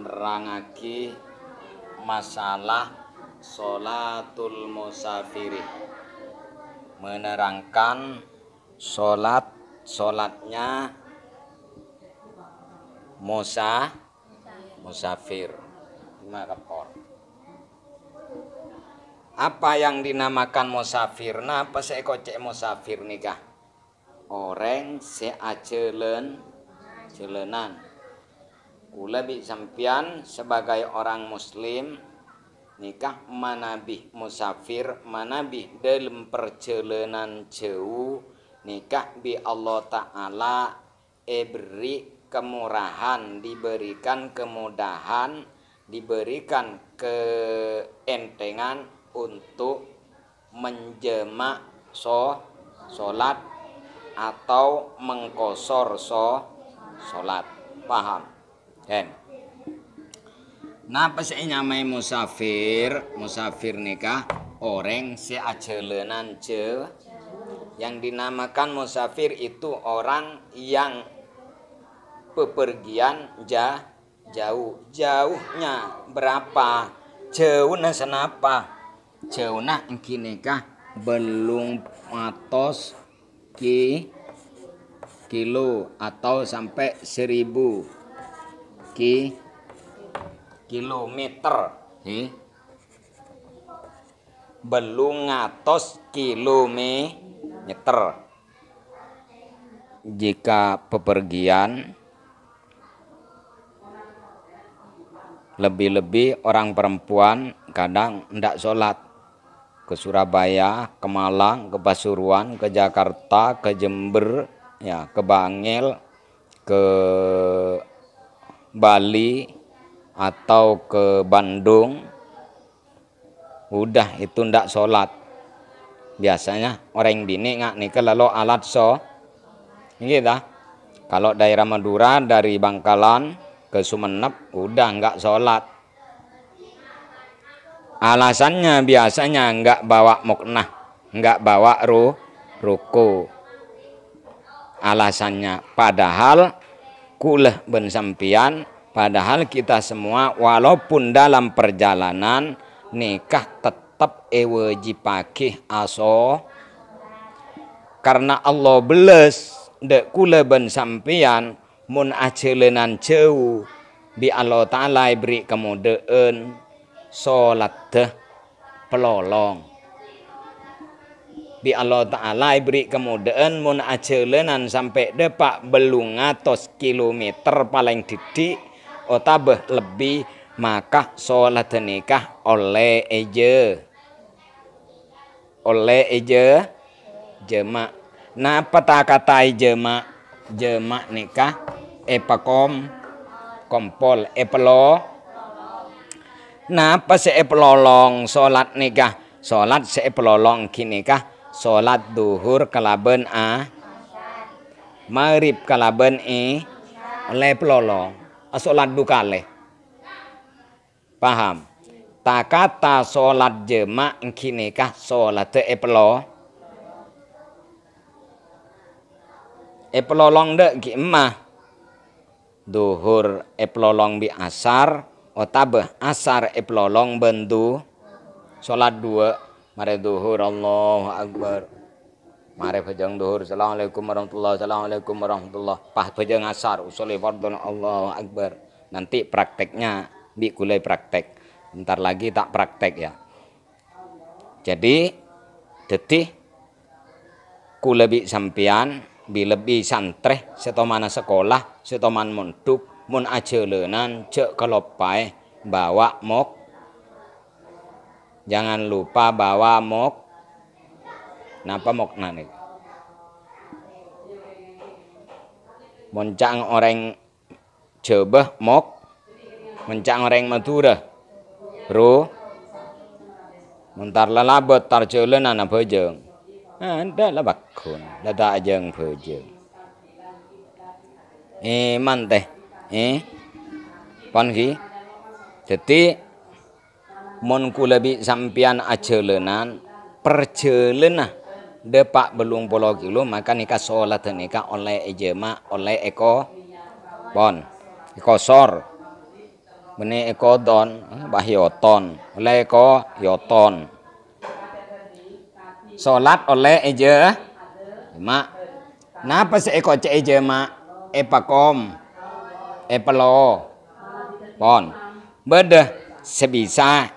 nerangake masalah sholatul musafiri, menerangkan sholatnya musafir. Apa yang dinamakan musafir? Nah, apa saya kocek musafir nikah? Orang seacelenan. Kula bi sampian sebagai orang muslim nikah manabih musafir, manabih dalam perjalanan jauh nikah bi Allah Ta'ala beri kemurahan, diberikan kemudahan, diberikan keentengan untuk menjamak sholat atau mengkosor sholat. Paham? Kan? Napa sih nyamai musafir? Musafir nikah orang seacelenan yang dinamakan musafir itu orang yang bepergian jauh. Jauhnya berapa? Jauhnya senapa? Jauhnya engki nikah belum atos kilo atau sampai 1000 kilometer, belum ngatos kilometer. Jika bepergian, lebih-lebih orang perempuan kadang ndak sholat ke Surabaya, ke Malang, ke Pasuruan, ke Jakarta, ke Jember, ya, ke Bangil, ke Bali atau ke Bandung, udah itu ndak sholat. Biasanya orang bini nggak nih lalu alat gitu. Kalau daerah Madura dari Bangkalan ke Sumenep udah nggak sholat. Alasannya biasanya nggak bawa muknah, nggak bawa ruku. Alasannya padahal kulah ben sampian, padahal kita semua walaupun dalam perjalanan nikah tetap wajibake karena Allah beles dek kula ben sampian mun acelenan jauh bi Allah Ta'ala beri kemudahan salat pelolong. Bi Allah Ta'ala beri kemudahan mun acelenan sampai depak belum ngatos kilometer paling didik otabah lebih maka sholat nikah oleh jemaah. Nah peta katai jemaah nikah kompol nah apa pelolong sholat nikah sholat pelolong kini kah sholat duhur kalaben maghrib kalaben oleh pelolong sholat dukale. Paham? Tak kata sholat jemaah kini kah sholat pelolong dek gimana duhur pelolong bi asar otabah asar pelolong bendu sholat 2 mare duhur Allahu Akbar mare bajang duhur assalamualaikum warahmatullahi pah bajang asar usuli fardhu Allahu Akbar. Nanti prakteknya bi kulai praktek bentar lagi tak praktek ya. Jadi detih kula bi sampean bi lebih santre setoman sekolah setoman monduk mun acelenan cek kelopai bawa mok. Jangan lupa bawa mok. Napa mokna nih? Moncang orang Jawa mok, moncang orang Madura. Muntar lalabot tar jelenan apa bejeng. Ada lah bakun, dada ajeng bejeng. Man teh, pon ki. Jadi mon kula bi sampian acelenan perjalanan depak belum puluh kilo maka nikah sholat nikah oleh jemaah oleh ekosor bene ekodon bahyoton oleh eko yoton salat oleh mak napa se eko ce mak epakom epelo pon beda sebisa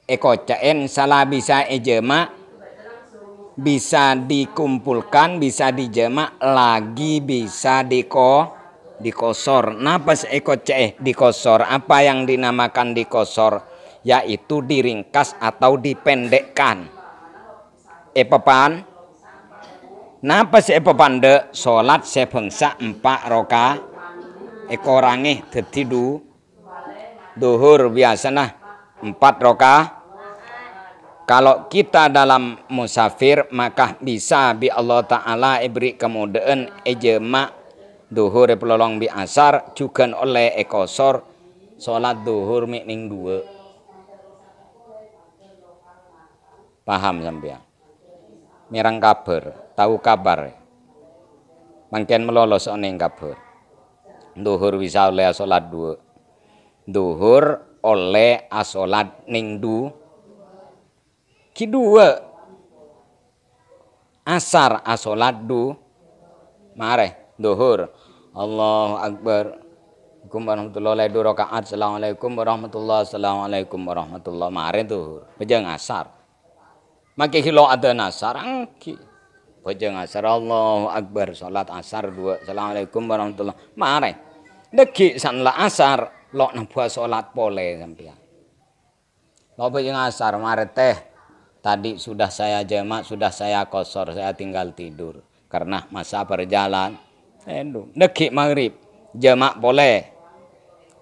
eko caen salah bisa mak bisa dikumpulkan bisa dijemak lagi bisa dikosor. Napa seekor dikosor? Apa yang dinamakan dikosor? Yaitu diringkas atau dipendekkan. Epepan. Napa sepepan de salat sebangsa 4 roka. Ekorange dadi duhur biasanya 4 roka. Kalau kita dalam musafir maka bisa bi Allah Ta'ala beri kemudahan ejema duhur pelolong bi asar juga oleh ekosor sholat duhur mikning 2 paham sampean mirang kabar tahu kabar mangken melolos oneng kabar duhur bisa oleh sholat 2 duhur oleh asolat ning Kidua asar asolat mare duhur Allahu Akbar warahmatullahi rakaat assalamualaikum warahmatullahi mare duhur bejeng asar make hilo ada nasar angki bejeng asar Allahu Akbar salat asar 2 assalamualaikum warahmatullahi mare deki sanla asar lo nang buat salat pole sampean lo bejeng asar mare teh tadi sudah saya jamak, sudah saya kosor, saya tinggal tidur. Karena masa perjalanan. Deki maghrib, jamak boleh,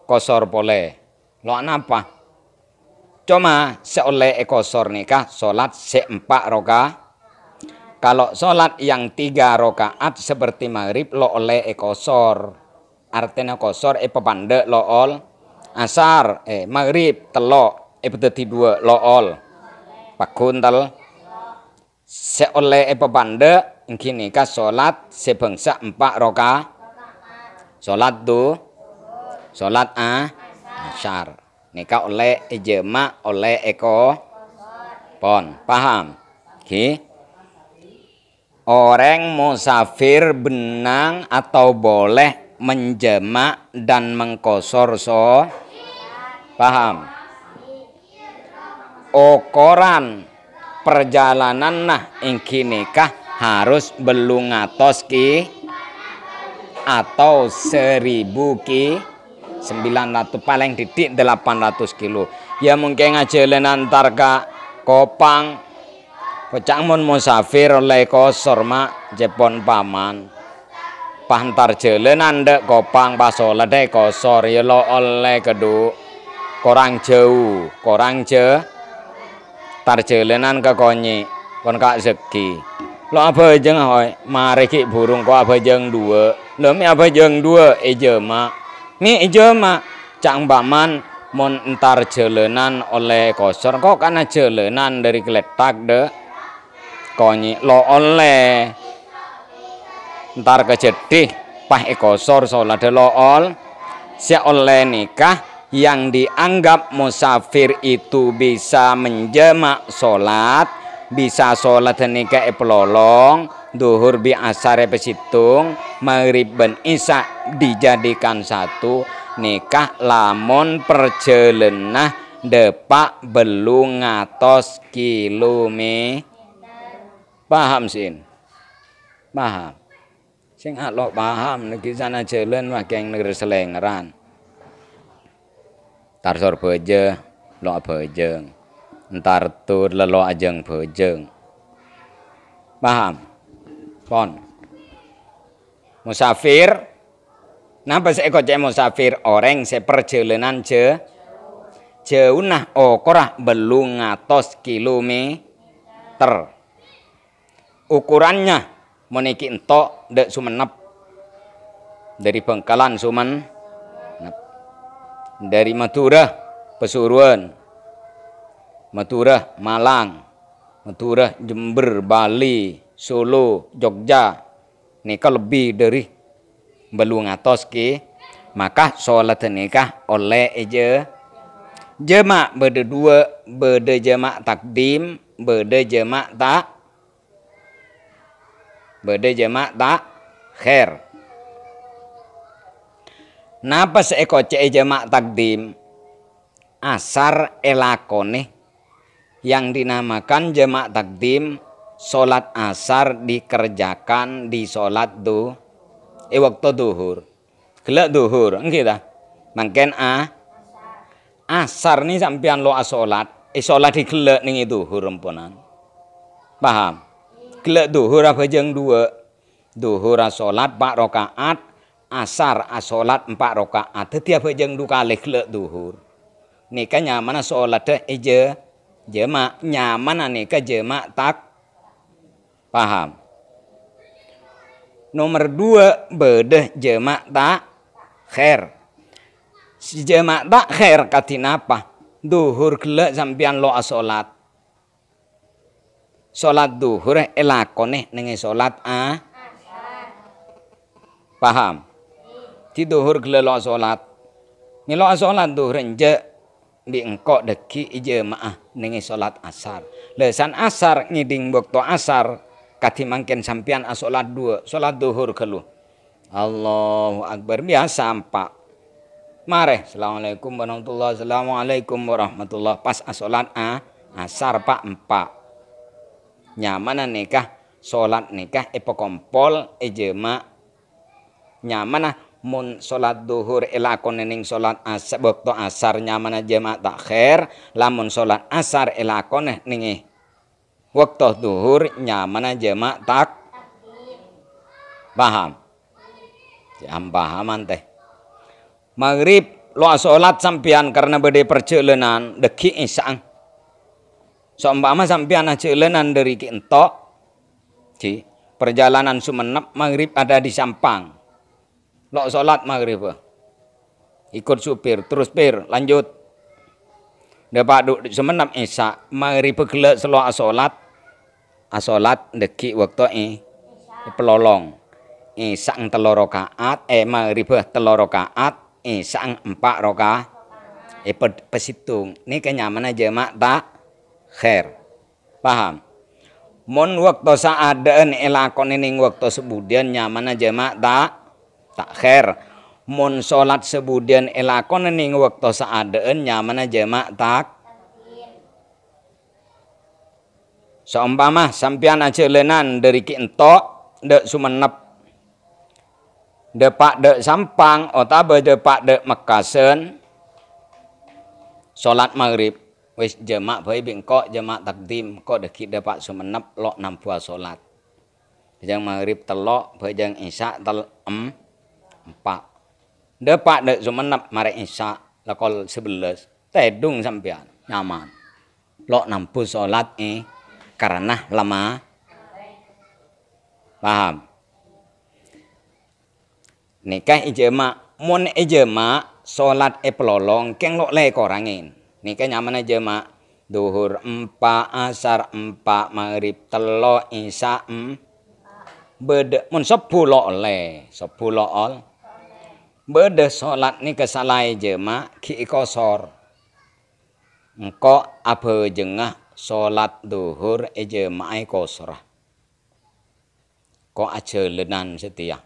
kosor boleh. Lo apa? Cuma seoleh kosor nikah, solat 4 roka. Kalau solat yang 3 rokaat seperti maghrib, lo oleh kosor. Artinya kosor, pepande lo ol. Asar, maghrib, telok, pedeti 2 lo ol. Pakuntal seoleh pepande kini ka salat sebangsa 4 roka salat salat asar nika oleh ijma oleh pon paham ki orang musafir benang atau boleh menjema dan mengkosor paham ukuran perjalanan nah ingki nikah harus belum ngatos ki atau 1000 ki 900 paling titik 800 kilo ya mungkin ngajalan antar ka Kopang pecang mun musafir oleh kosor mak jepon paman pantar jalan anda Kopang pasola deh kosor ya lo oleh kedu korang jauh tarjelenan ke konyi kon kak zeki lo apa jeng hoy mari ki burung ko apa jeng 2 lo mi apa jeng 2 ijema mi ijema cang baman mon entar jelenan oleh kosor kok karena jelenan dari Kletak de konyi lo oleh entar kejedih pah kosor salat lo ol si oleh nikah yang dianggap musafir itu bisa menjamak sholat, bisa sholat nikah pelolong, duhur bi asar pesitung, maghrib ben isya dijadikan satu, nikah lamun perjalanan depak belum ngatos kilometer. Paham sin? Paham. Sing lo paham negeri sana jalan wakeng negeri Selengeran. Tarsor beje lo bejeng entar tur lelo ajeng bejeng paham pon musafir napa seekor cek musafir orang seperjalanan jauh nah okorah belum ngatos kilometer ukurannya meniki entok dek Sumenep dari Bengkalan dari Madura Pasuruan Madura Malang Madura Jember Bali Solo Jogja nika lebih dari belum ngatos ki Maka solat nikah oleh jema berde dua, berde jema takdim, berde jema khair. Napa seeko jema takdim? Asar elakone yang dinamakan jema takdim, solat asar dikerjakan di solat waktu duhur. Gelak duhur, enggak dah. Mangken asar ni sampean lo solat, solat di gelak ning duhur empunan. Paham? Gelak duhur apa jeng dua? Duhur solat 4 rakaat, asar solat 4 rakaat. Tetiap jeng 2 kali gelak duhur. Nika nyaman solat jema nyaman nika jema tak. Paham? Nomor 2 bede jema tak khair. Si jema tak khair katinapa? Duhur gelak sampean lo solat. Solat duhur elakone ning solat Paham? Di duhur gelak lo solat. Milo solat duhur enje di engkok deki jemaah ning solat asar. Lesan asar ngiding waktu asar kati mangken sampean solat 2, solat duhur kelu. Allahu akbar biasa empak. Mare, assalamualaikum warahmatullahi wabarakatuh. Assalamualaikum warahmatullahi. Pas solat asar pak empak. Nyaman nikah solat nikah epokompol jema nyaman mun solat duhur elakone ning solat asar waktu asar nyaman jema tak khair. Lamun solat asar elakone ning waktu duhur nyaman jema tak. Paham? Jam pahaman teh. Maghrib lo solat sampean karena bede perjalanan deki isang. Seumpama sampean perjalanan dari Entok di perjalanan Sumenep maghrib ada di Sampang. Lo solat maghrib. Ikut supir terus pir lanjut. Dapat duk Sumenep isya maghrib gelek selo solat. Solat deki waktu pelolong. Isang 3 rakaat maghrib 3 rakaat isang 4 rakaat pesitung ini kenyaman jema tak khair. Paham? Mun waktu saadaan elakon ning waktu sebudian nyaman jema tak khair. Mun solat sebudian elakon ning waktu saadaan nyaman jema tak. Seumpama sampean ajelenan dari Entok dek Sumenep depak dek Sampang otabe depak dek Mekasen solat maghrib wis jema bae bengkok jema takdim kok deki depak Sumenep lo nampua solat jang maghrib telok bae jang isya empak depak dek Sumenep mare isya lakol 11 tedung sampean nyaman lo nampu solat karena lama. Paham? Nikah ijema mun ijema solat pelolong keng lo le korangin. Nikah nyaman ijema duhur 4 asar 4 maghrib telo isya bede mun 10 le 10 ol bede solat nikah salah ijema ki kosor. Engko abe jengah solat duhur ijema kosor. Ko ajelenan setia.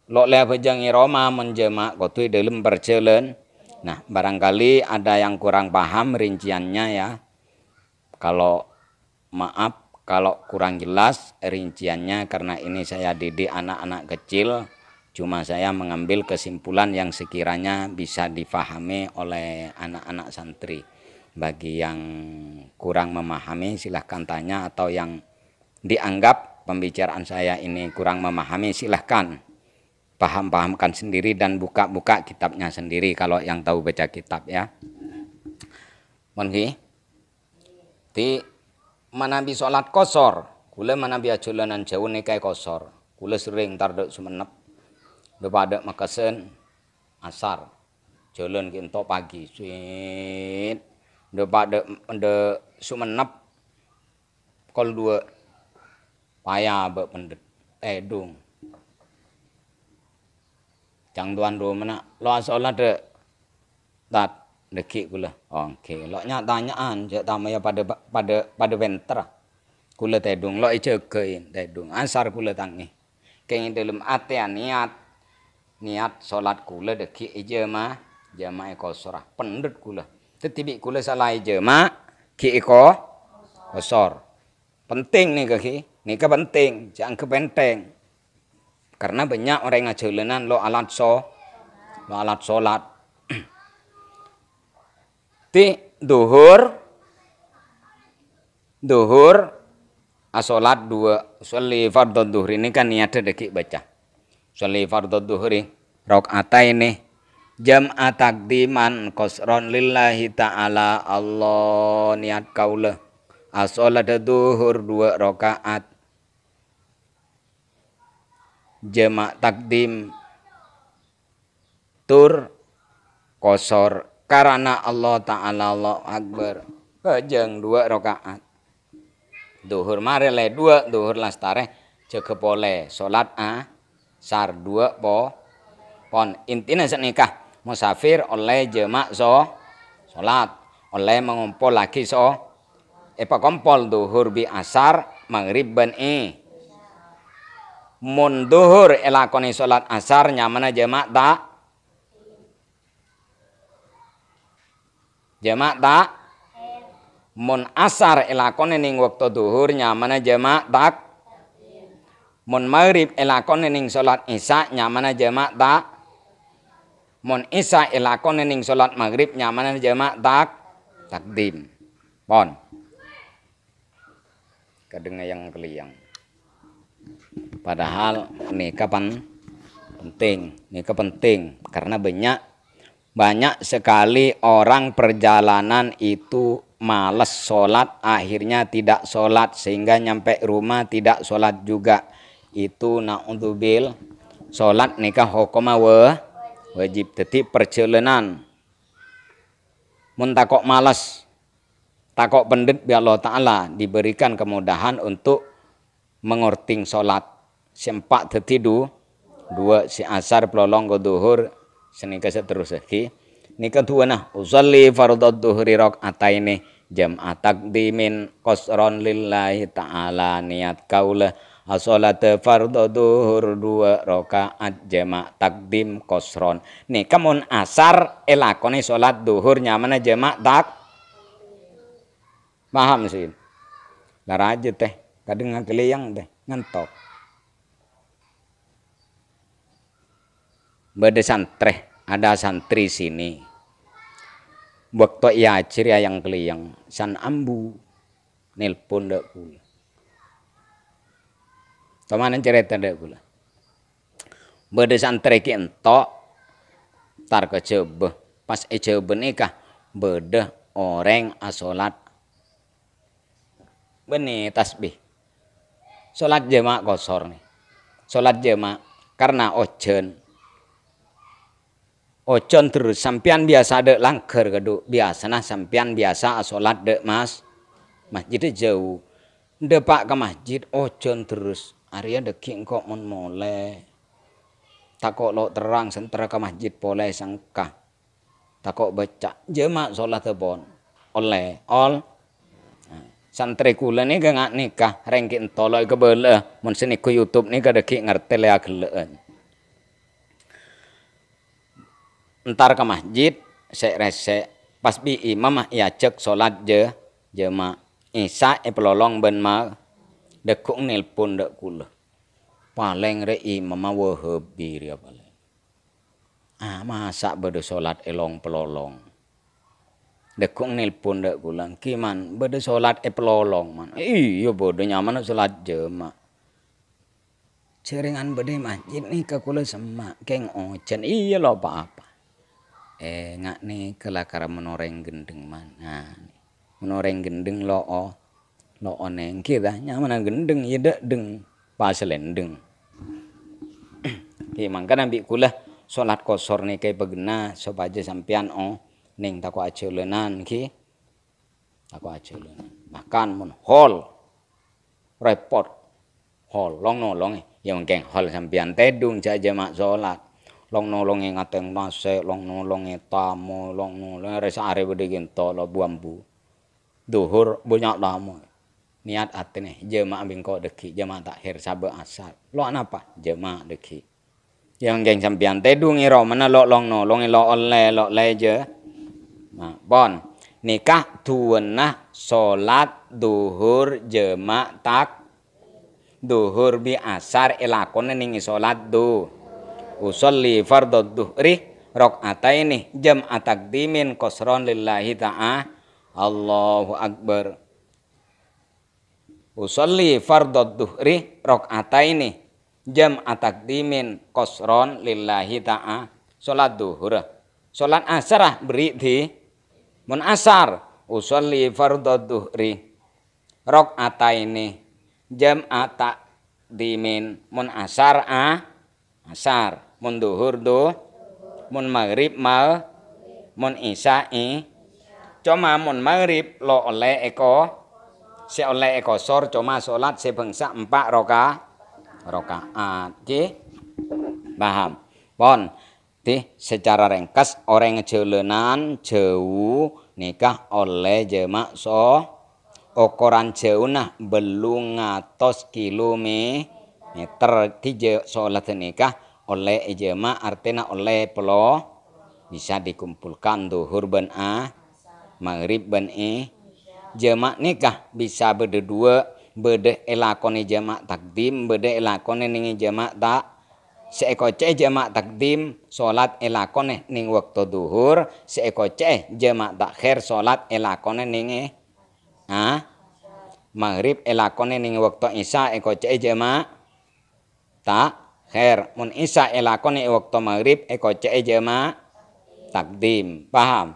Lo le bejang Roma menjema kotui dalam perjalanan. Nah, barangkali ada yang kurang paham rinciannya ya. Kalau maaf kalau kurang jelas rinciannya karena ini saya didik anak-anak kecil. Cuma saya mengambil kesimpulan yang sekiranya bisa difahami oleh anak-anak santri. Bagi yang kurang memahami silahkan tanya atau yang dianggap pembicaraan saya ini kurang memahami silahkan paham-pahamkan sendiri dan buka-buka kitabnya sendiri kalau yang tahu baca kitab ya. Monggi. Di manabi salat kosor, kula manabi ajulanan jauh nih kayak kosor. Kula sering tardek Sumenep. Depada Mekasen asar. Jalan ki entok pagi. Sweet. Depada Sumenep kol 2 payah be pendet dung. Cang tuan rumah lo solat de tat dekik kula. Okey, lo nya tanyaan je tamaya pada bentra. Kula tedung lo icekein tedung asar kula tangi. Keng dalam atian niat solat kula dekik ijema jamaah kosorah pendet kula. Tetibi kula salah ijema ki iko kosor. Penting nih kaki, nih penting, jangan kepenteng. Karena banyak orang yang ngajelenan lo alat solat. Ti duhur asolat dua. Usolli fardhu duhur ini kan niatnya dekik baca. Usolli fardhu duhuri rakaataini jam'a takdiman qasron lillahi ta'ala Allah niat kaula. Asolat duhur 2 rakaat. Jama' takdim tur kosor karena Allah Ta'ala Allah Akbar. Kajeng 2 rakaat. Duhur mare le 2 duhur lastare ceke pole salat asar 2 pon. Intinya senikah musafir oleh jema' salat oleh mengumpul lagi kompol duhur bi asar maghrib ban mun duhur elakoni salat asar nyamana jama' tak mun asar elakoni ning waktu duhur nyamana jama' tak mun maghrib elakoni ning salat isya nyamana jama' tak mun isya elakoni ning salat maghrib nyamana jama' takdim pon kadang yang keliyang. Padahal ini kapan penting karena banyak sekali orang perjalanan itu malas sholat akhirnya tidak sholat sehingga nyampe rumah tidak sholat juga itu naudzubil sholat nikah hukuma wajib teti perjalanan mun takok malas takok pendet bi Allah Ta'ala diberikan kemudahan untuk mengorting sholat sempak teti dua si asar pelolong ke duhur senika seterus lagi ini kedua nah usolli fardhu duhri rakaataini jam'a takdimin qasron lillahi ta'ala niat kaula as-salat fardhu duhur 2 rakaat jama' takdim qasron nih kamun asar elakoni salat duhur nyamana jama' tak paham sih laraje teh kadang ngkeliyang teh ngantok bade ada santri sini waktu ia ciri yang keliyang san ambu nelpon dak pula tamanan cerita dak pula bade santri ki entok tar kecebeh pas ecebeh nikah bede orang asolat beni tasbih salat jemaah kosor nih salat jemaah karena ocen terus sampian biasa dek langker keduk biasa nah sampian biasa salat dek masjidnya jauh depak ke masjid ocen terus Arya deki kok mon mole takok lo terang sentera ke masjid pole sangka takok baca jemaah salat tebon oleh santri kula ni gak nikah rengki entoloi kebele mun seni ku YouTube ni kadeki ngerti le ageleun entar ke masjid sek resek pas bi imam ya cek salat jemaah isya pelolong ben ma dekung nelpon dek kula paling re imam wahabi ya paling masa bede salat elong pelolong dekung nelpon dek kulang kiman bede salat pelolong man iya bodoh nyaman salat jemaah ceringan bede masjid nih ke kula semak keng ocen iya lo apa ngak nih kelakar menoreng gendeng mana menoreng gendeng lo oneng kita nyaman gendeng iya dek deng pas lendeng kiman kan ambil kula salat kosor nih kayak begena sopaja sampean ning tako aceulenan ki tako aceulenan makan mun hol repot hol long nolong yang keng hol sampean tedung ja jamaah salat long nolonge ngateng nase long nolonge tamu long nolonge resare bede gento lo buambu duhur banyak lama niat atene jemaah bingko deki jemaah takhir sabe asar lo apa jemaah deki yang geng sampean tedu ngiro mana lo long nolonge lo le je nah bon nikah tuwenah salat duhur jemaah tak duhur bi asar elakone ning salat usolli fardhu dhuhri rakaataini jam'a taqdimin qasran lillahi ta'ala Allahu akbar usolli fardhu dhuhri rakaataini jam'a taqdimin qasran lillahi ta'ala salat duhur salat asar beri di mun asar usolli fardhu dhuhri rakaataini jam'a taqdimin mun asar asar mun duhur mun maghrib mun isya'i cuma mun maghrib lo oleh se oleh ekosor cuma salat sebangsa 4 rakaat ki paham pon ti secara ringkas orang jeulenan jauh nikah oleh jemaah ukuran jauh nah belum ngatos kilometer ti salat nikah oleh ijma artinya oleh pelo bisa dikumpulkan duhur ben maghrib ben jama nikah bisa bede dua bede elakone jama takdim bede elakone ning jama tak seekoce jama takdim salat elakone ning waktu duhur seekoce jama takhir salat elakone ning maghrib elakone ning waktu isya ekoce jama tak khair mun isya elakone waktu maghrib ekoce jama takdim paham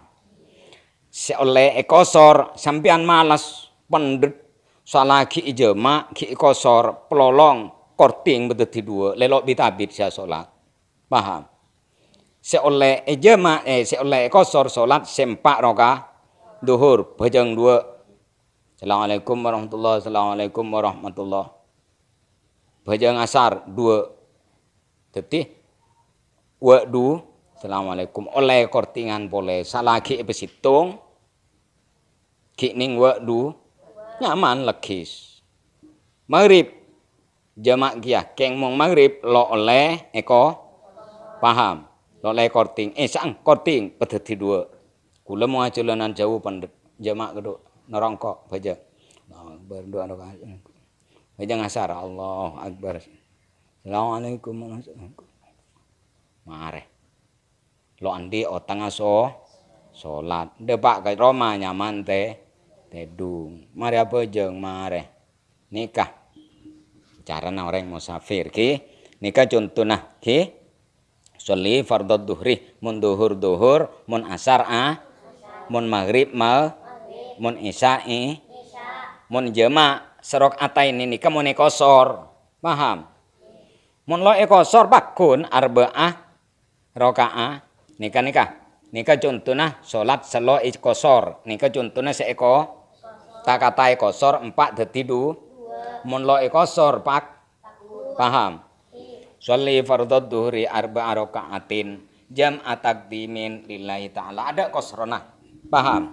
seoleh ekosor sampean malas pendet salaki jama ki ekosor pelolong korting bedeti dua lelok bitabit sia salat paham seoleh jama seoleh ekosor salat sempak roka duhur bajang dua Assalamualaikum warahmatullahi bajang asar dua Teti wadu Assalamualaikum oleh kortingan boleh salaki besitung ki ning wadu nyaman lekis maghrib jamak kia keng mong maghrib lo oleh paham lo oleh korting sang korting pedeti dua kula mau ajulanan jauh pendet jamak kedua nerongkok baja berdua baja ngasar Allah akbar Assalamualaikum mare lo andi otang salat depak ka Roma nyaman tedung mare apa jeung mare nikah carana orang musafir ki nikah contohna ki sholli fardhu dhuhri mun duhur mun asar mun maghrib mun isya'i mun jama serok ataini nikah mun ekosor paham mun lo ekosor bakun arba'ah rakaah nikah contohna salat selo ekosor nikah contohna seeko tak kata ekosor 4 dadi mun lo ekosor paham sholli fardhu dhuhri arba'a rakaatin jam'a taqdimin lillahi ta'ala ada kosrona paham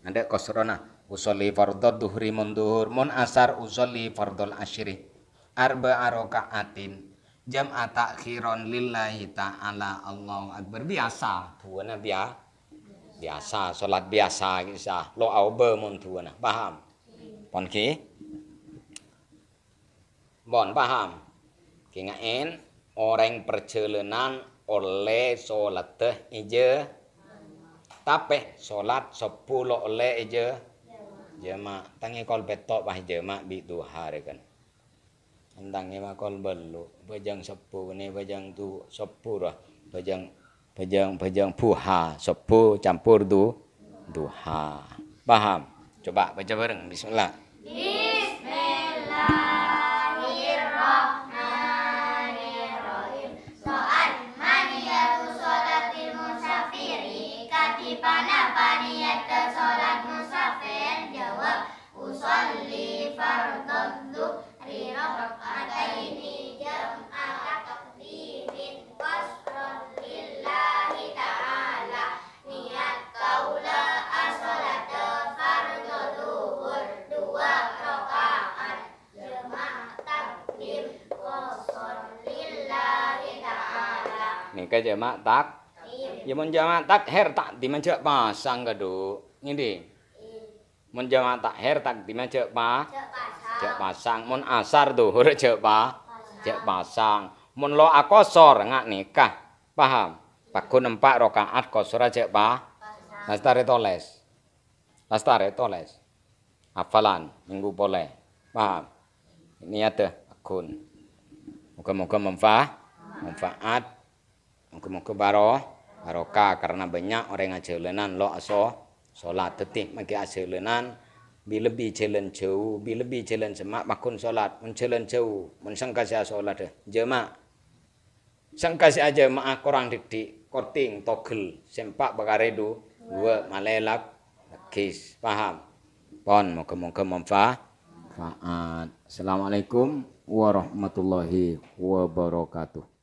ada kosrona usolli fardhu dhuhri mun duhur mun asar usolli fardhul asyri arba'a rakaatin jam'a takhiron lillahi ta'ala Allahu akbar biasa tuana biasa salat biasa kisah lo aube mun tuana paham pon ki bon paham ki ngaen orang perjalanan oleh salat ije tapi salat 10 oleh ije jama tangi kol betok bah jama bi duha kan Tentangnya makol belu, bajang sepuh ni bajang tu sepuh lah, bajang puha sepuh campur duha. Paham? Coba baca bareng. Bismillah. Bismillahirrahmanirrahim. Soal maniyatu sholatil musafiri katipana paniyatu sholat musafir jawab usolli fardhu dhuhri raka'ataini jam'a taqdimin qasran ke jamak tak. Ya mun jamak takhir tak dimajak pasang kado. Ngene. Mun jamak takhir tak dimajak jak pasang. Mun asar zuhur jak pasang. Mun lo akosor ngak nikah. Paham? Pakun 4 rakaat kosor jak Lastare toles. Hafalan minggu boleh. Paham? Ini ada akun. Moga-moga manfaat. Moga-moga barokah karena banyak orang ngajelenan lo salat tetih maki ajelenan lebih jalan jauh, lebih jalan semak makun salat, mun jalan jauh, mun sangkasa salat jemaah. Sangkasa aja mak kurang didik, korting togel, sempak bakaredu, dua malelak kis. Paham? Pon moga-moga manfaat. Assalamualaikum warahmatullahi wabarakatuh.